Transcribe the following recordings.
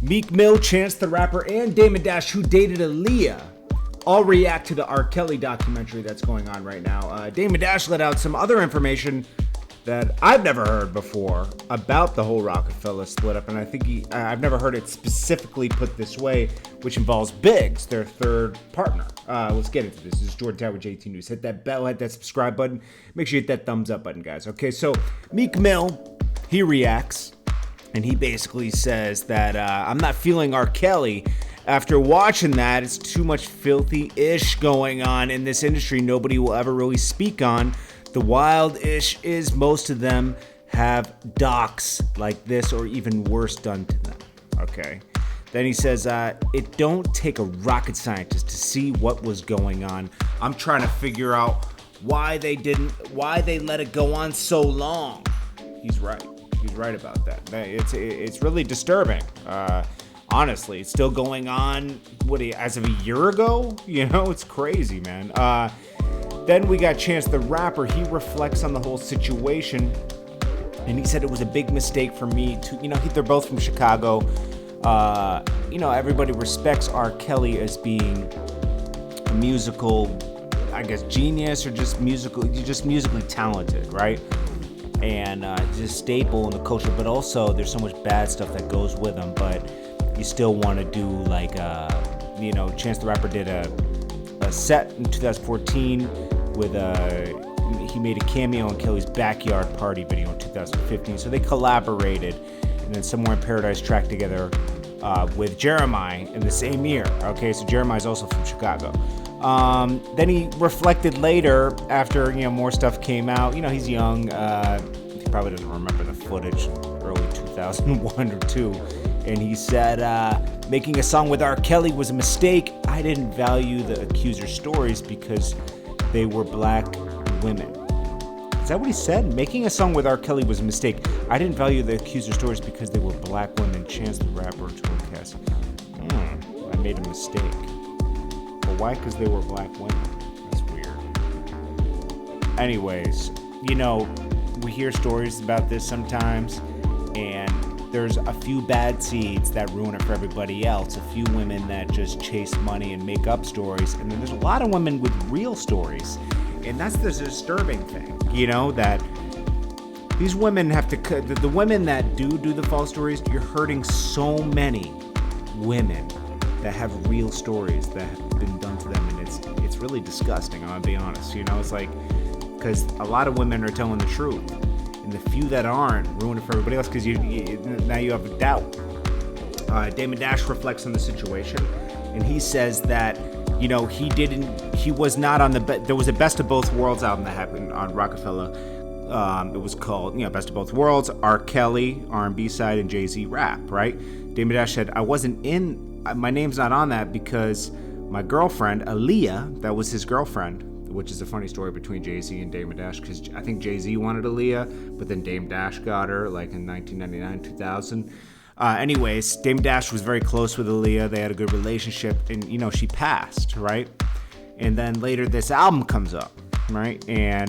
Meek Mill, Chance the Rapper, and Damon Dash, who dated Aaliyah, all react to the R. Kelly documentary that's going on right now. Damon Dash let out some other information that I've never heard before about the whole Rockefeller split up, and I think I've never heard it specifically put this way, which involves Biggs, their third partner. Let's get into this. This is Jordan Tower with JT News. Hit that bell, hit that subscribe button. Make sure you hit that thumbs up button, guys. Okay, so Meek Mill, he reacts, and he basically says that I'm not feeling R. Kelly. After watching that, it's too much filthy-ish going on in this industry nobody will ever really speak on. The wild-ish is most of them have docs like this or even worse done to them, okay? Then he says, it don't take a rocket scientist to see what was going on. I'm trying to figure out why they let it go on so long. He's right. He's right about that. It's really disturbing. Honestly, it's still going on, as of a year ago? You know, it's crazy, man. Then we got Chance the Rapper. He reflects on the whole situation, and he said it was a big mistake for me to, they're both from Chicago. Everybody respects R. Kelly as being a musical, I guess, genius or just musically talented, right? And just staple in the culture, but also there's so much bad stuff that goes with him, but you still want to do Chance the Rapper did a set in 2014 with he made a cameo in Kelly's Backyard Party video in 2015, so they collaborated, and then Somewhere in Paradise tracked together with Jeremiah in the same year. Okay, so Jeremiah's also from Chicago. Then he reflected later after more stuff came out. He's young. He probably doesn't remember the footage, early 2001 or 2. And he said, making a song with R. Kelly was a mistake. I didn't value the accuser's stories because they were black women. Is that what he said? Making a song with R. Kelly was a mistake. I didn't value the accuser's stories because they were black women. Chance the Rapper told Cass. I made a mistake. But why? Because they were black women. That's weird. Anyways, we hear stories about this sometimes, and there's a few bad seeds that ruin it for everybody else. A few women that just chase money and make up stories. And then there's a lot of women with real stories. And that's the disturbing thing, that these women have to, the women that do the false stories, you're hurting so many women that have real stories that have been done to them. And it's really disgusting, I'm gonna be honest. It's like, because a lot of women are telling the truth. And the few that aren't ruin it for everybody else because now you have a doubt. Damon Dash reflects on the situation, and he says that he was not on there was a Best of Both Worlds album that happened on Rockefeller. It was called Best of Both Worlds, R. Kelly R&B side, and Jay-Z rap. Right? Damon Dash said, I wasn't my name's not on that because my girlfriend Aaliyah, that was his girlfriend. Which is a funny story between Jay-Z and Damon Dash, because I think Jay-Z wanted Aaliyah, but then Dame Dash got her, in 1999, 2000. Anyways, Dame Dash was very close with Aaliyah. They had a good relationship, and, she passed, right? And then later this album comes up, right?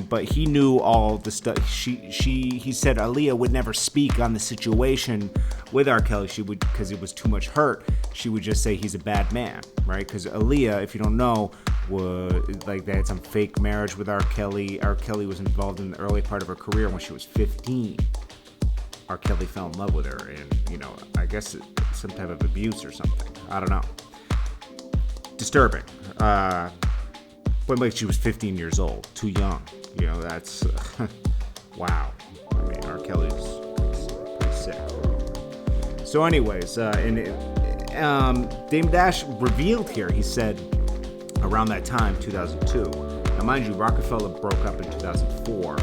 But he knew all the stuff. He said Aaliyah would never speak on the situation with R. Kelly. She would, because it was too much hurt, she would just say he's a bad man, right? Because Aaliyah, if you don't know, they had some fake marriage with R. Kelly. R. Kelly was involved in the early part of her career when she was 15. R. Kelly fell in love with her, and I guess some type of abuse or something. I don't know. Disturbing. But she was 15 years old, too young. That's wow. I mean, R. Kelly's pretty sick. So, anyways, Dame Dash revealed here. He said, around that time, 2002. Now, mind you, Rockefeller broke up in 2004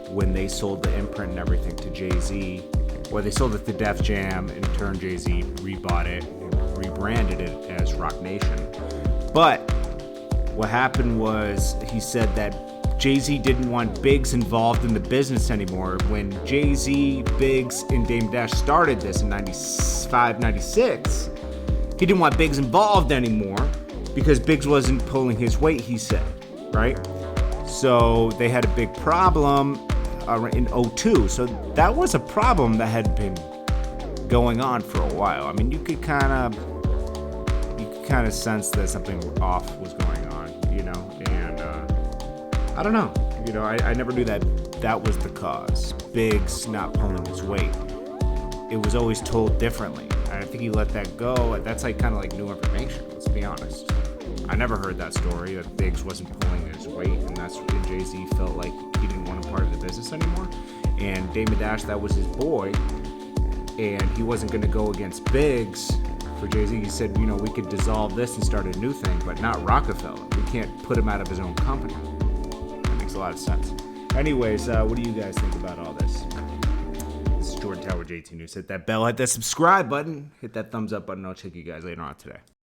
when they sold the imprint and everything to Jay-Z. Well, they sold it to Def Jam. In turn, Jay-Z rebought it and rebranded it as Roc Nation. But what happened was he said that Jay-Z didn't want Biggs involved in the business anymore. When Jay-Z, Biggs, and Dame Dash started this in 95, 96, he didn't want Biggs involved anymore because Biggs wasn't pulling his weight, he said, right? So they had a big problem in 2002. So that was a problem that had been going on for a while. I mean, you could kind of sense that something off was going on, and I don't know. I never knew that was the cause. Biggs not pulling his weight. It was always told differently. I think he let that go. That's kind of like new information, let's be honest. I never heard that story, that Biggs wasn't pulling his weight, and that's when Jay-Z felt like he didn't want a part of the business anymore. And Damon Dash, that was his boy, and he wasn't going to go against Biggs for Jay-Z. He said, we could dissolve this and start a new thing, but not Rockefeller. We can't put him out of his own company. That makes a lot of sense. Anyways, what do you guys think about all this? This is Jordan Tower, JT News. Hit that bell, hit that subscribe button, hit that thumbs up button. I'll check you guys later on today.